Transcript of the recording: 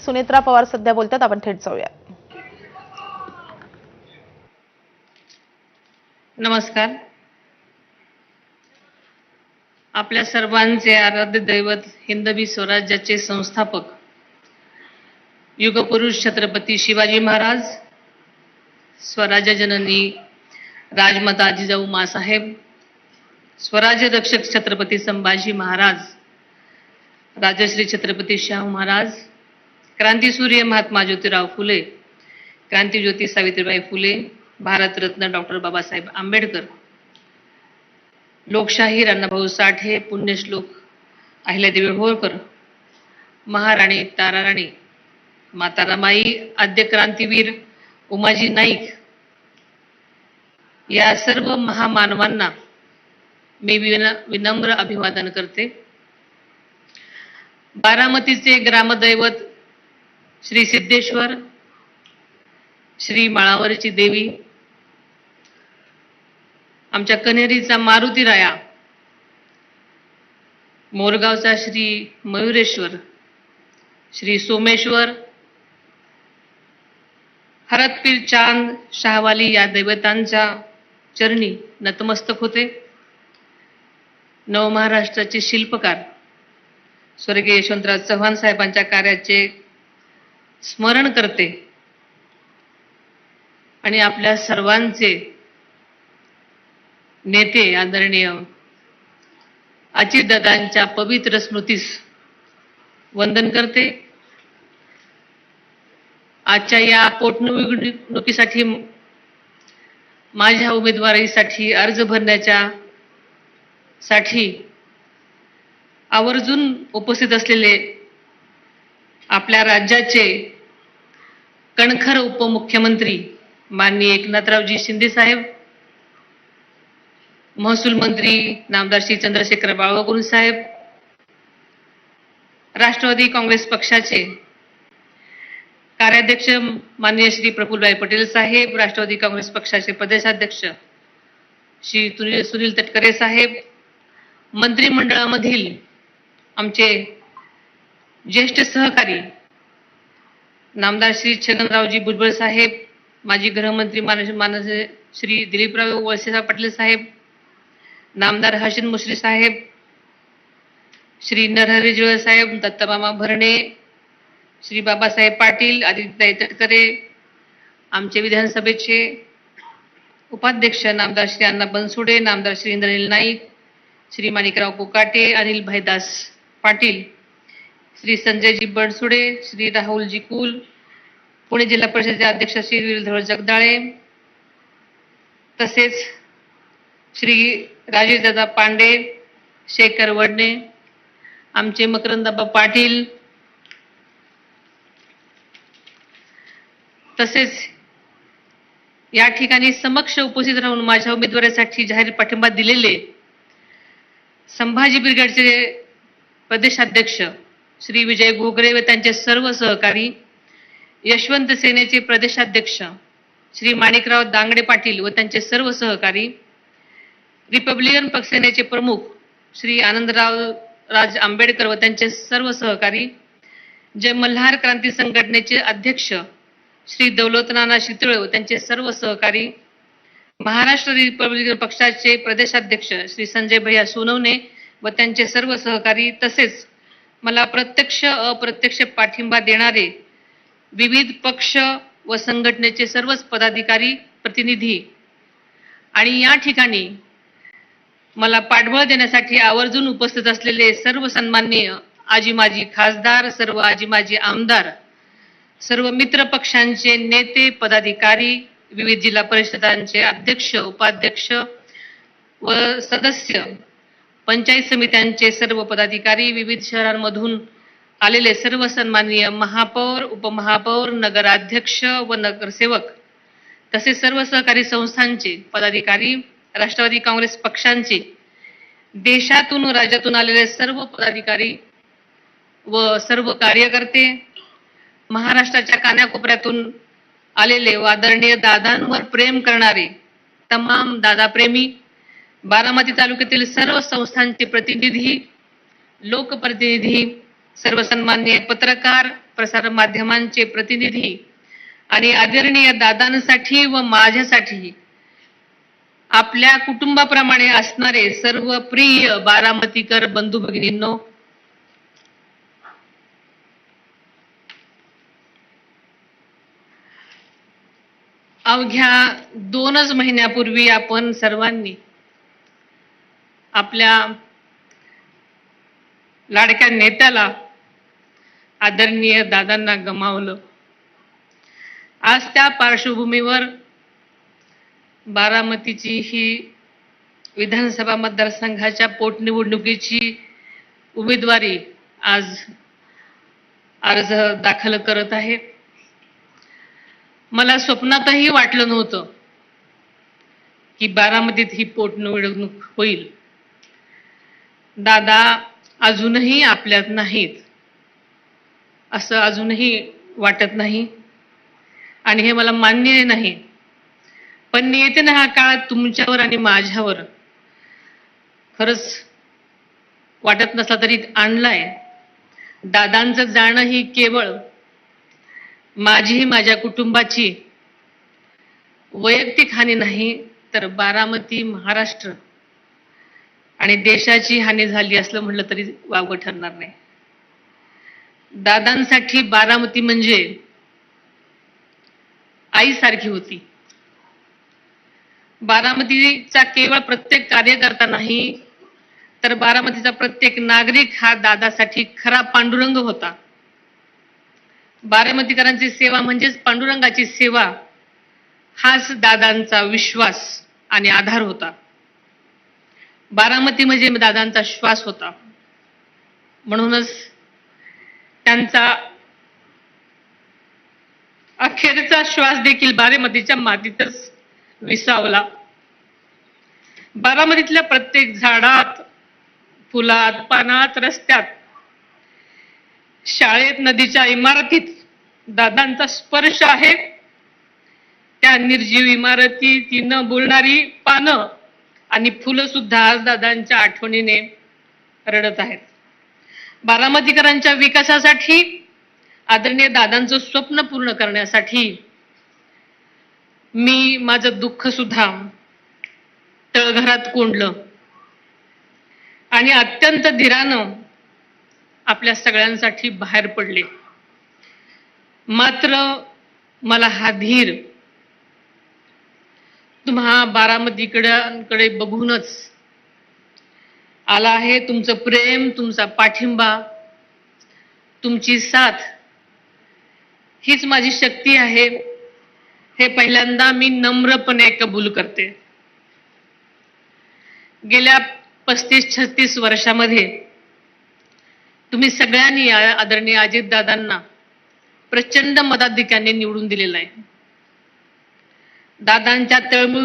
सुनेत्रा पवार सध्या बोलतात. आपण थेट जाऊया. नमस्कार. आपल्या सर्वांचे आराध्य दैवत हिंदवी स्वराज्याचे संस्थापक युगपुरुष छत्रपती शिवाजी महाराज, स्वराज्य जननी राजमाता जिजाऊ माँसाहेब, स्वराज्य रक्षक छत्रपती संभाजी महाराज, राजश्री छत्रपती शाहू महाराज, क्रांतीसूर्य महात्मा ज्योतिराव फुले, क्रांतीज्योती सावित्रीबाई फुले, भारतरत्न डॉक्टर बाबासाहेब आंबेडकर, लोकशाहीर अण्णाभाऊ साठे, पुण्यश्लोक अहिल्यादेवी होळकर, महाराणी ताराराणी, माता रमाई, आद्य क्रांतीवीर उमाजी नाईक या सर्व महामानवांना मी विनम्र अभिवादन करते. बारामतीचे ग्रामदैवत श्री सिद्धेश्वर, श्री माळावरची देवी, आमच्या कन्हेरीचा मारुतीराया, मोरगावचा श्री मयुरेश्वर, श्री सोमेश्वर, हरतपीर चांद शाहवाली या दैवतांच्या चरणी नतमस्तक होते. नवमहाराष्ट्राचे शिल्पकार स्वर्गीय यशवंतराव चव्हाण साहेबांच्या कार्याचे स्मरण करते आणि आपल्या सर्वांचे नेते आदरणीय अजितदादांच्या पवित्र स्मृतीस वंदन करते. आजच्या या पोटनिवडणुकीसाठी माझ्या उमेदवारीसाठी अर्ज भरण्याच्या साठी आवर्जून उपस्थित असलेले आपल्या राज्याचे कणखर उपमुख्यमंत्री माननीय एकनाथरावजी शिंदे साहेब, महसूल मंत्री नामदार श्री चंद्रशेखर बावनकुळे साहेब, राष्ट्रवादी काँग्रेस पक्षाचे कार्याध्यक्ष माननीय श्री प्रफुल्लभाई पटेल साहेब, राष्ट्रवादी काँग्रेस पक्षाचे प्रदेशाध्यक्ष श्री सुनील तटकरे साहेब, मंत्रिमंडळामधील आमचे ज्येष्ठ सहकारी नामदार श्री छगनरावजी भुजबळ साहेब, माजी गृहमंत्री माननीय श्री दिलीपराव वळसे पाटील साहेब, नामदार हसन मुश्रीफ साहेब, श्री नरहरी झिरवळ साहेब, दत्तामामा भरणे, श्री बाबासाहेब पाटील, आदित्यताई तटकरे, आमचे विधानसभेचे उपाध्यक्ष नामदार श्री अण्णा बनसोडे, नामदार श्री इंद्रनील नाईक, श्री माणिकराव कोकाटे, अनिल भाईदास पाटील, श्री संजयजी बनसोडे, श्री राहुलजी कुल, पुणे जिल्हा परिषदेचे अध्यक्ष श्री विरधर जगदाळे, तसेच श्री राजेशदादा पांडे, शेखर वडणे, आमचे मकरंदाबा पाटील, तसेच या ठिकाणी समक्ष उपस्थित राहून माझ्या उमेदवारीसाठी जाहीर पाठिंबा दिलेले संभाजी ब्रिगेडचे प्रदेशाध्यक्ष श्री विजय घोगरे व त्यांचे सर्व सहकारी, यशवंत सेनेचे प्रदेशाध्यक्ष श्री माणिकराव दांगडे पाटील व त्यांचे सर्व सहकारी, रिपब्लिकन पक्षसेनेचे प्रमुख श्री आनंदराव राज आंबेडकर व त्यांचे सर्व सहकारी, जय मल्हार क्रांती संघटनेचे अध्यक्ष श्री दौलतनाना शितळे व त्यांचे सर्व सहकारी, महाराष्ट्र रिपब्लिकन पक्षाचे प्रदेशाध्यक्ष श्री संजय भैया सोनवणे व त्यांचे सर्व सहकारी, तसेच मला प्रत्यक्ष अप्रत्यक्ष पाठिंबा देणारे विविध पक्ष व संघटनेचे सर्वच पदाधिकारी प्रतिनिधी आणि या ठिकाणी मला पाठबळ देण्यासाठी आवर्जून उपस्थित असलेले सर्व सन्माननीय आजी माजी खासदार, सर्व आजी माजी आमदार, सर्व मित्र पक्षांचे नेते पदाधिकारी, विविध जिल्हा परिषदांचे अध्यक्ष उपाध्यक्ष व सदस्य, पंचायत समित्यांचे सर्व पदाधिकारी, विविध शहरांमधून आलेले सर्व सन्माननीय महापौर, उपमहापौर, नगराध्यक्ष व नगरसेवक, तसेच सर्व सहकारी संस्थांचे पदाधिकारी, राष्ट्रवादी काँग्रेस पक्षांचे देशातून राज्यातून आलेले सर्व पदाधिकारी व सर्व कार्यकर्ते, महाराष्ट्राच्या कानाकोपऱ्यातून आलेले व आदरणीय दादांवर प्रेम करणारे तमाम दादाप्रेमी, बारामती तालुक्यातील सर्व संस्थांचे प्रतिनिधी, लोकप्रतिनिधी, सर्व सन्माननीय पत्रकार, प्रसार माध्यमांचे प्रतिनिधी आणि आदरणीय दादांसाठी व माझ्यासाठी आपल्या कुटुंबाप्रमाणे असणारे सर्व प्रिय बारामतीकर बंधू भगिनींनो, अवघ्या 2च महिन्यापूर्वी आपण सर्वांनी आपल्या लाडक्या नेत्याला आदरणीय दादांना गमावलं. आज त्या पार्श्वभूमीवर बारामतीची ही विधानसभा मतदारसंघाच्या पोटनिवडणुकीची उमेदवारी आज अर्ज दाखल करत आहे. मला स्वप्नातही वाटलं नव्हतं की बारामतीत ही पोटनिवडणूक होईल. दादा अजूनही आपल्यात नाहीत असं अजूनही वाटत नाही आणि हे मला मान्य नाही. पण नियतीने हा काळ तुमच्यावर आणि माझ्यावर खरंच वाटत नसला तरी आणलाय. दादांचं जाणं ही केवळ माझी, माझ्या कुटुंबाची वैयक्तिक हानी नाही, तर बारामती, महाराष्ट्र आणि देशाची हानी झाली असलं म्हटलं तरी वावगं ठरणार नाही. दादांसाठी बारामती म्हणजे आईसारखी होती. बारामतीचा केवळ प्रत्येक कार्यकर्ता नाही, तर बारामतीचा प्रत्येक नागरिक हा दादासाठी खरा पांडुरंग होता. बारामतीकरांची सेवा म्हणजेच पांडुरंगाची सेवा, हाच दादांचा विश्वास आणि आधार होता. बारामती म्हणजे दादांचा श्वास होता. म्हणूनच त्यांचा अखेरचा श्वास देखील बारामतीच्या मातीतच विसावला. बारामतीतल्या प्रत्येक झाडात, फुलात, पानात, रस्त्यात, शाळेत, नदीच्या इमारतीत दादांचा स्पर्श आहे. त्या निर्जीव इमारती, ती न बोलणारी पानं आणि फुलं सुद्धा आज दादांच्या आठवणीने रडत आहेत. बारामतीकरांच्या विकासासाठी, आदरणीय दादांचं स्वप्न पूर्ण करण्यासाठी मी माझं दुःख सुद्धा तळघरात कोंडलं आणि अत्यंत धीरानं आपल्या सगळ्यांसाठी बाहेर पडले. मात्र मला हा धीर तुम्हा बारामतीकडे बघूनच आला आहे. तुमचं प्रेम, तुमचा पाठिंबा, तुमची साथ हीच माझी शक्ती आहे, हे पहिल्यांदा मी नम्रपणे कबूल करते. गेल्या 35-36 वर्षामध्ये तुम्ही सगळ्यांनी आदरणीय अजितदादांना प्रचंड मताधिक्याने निवडून दिलेलं आहे. दादांच्या तळमळीने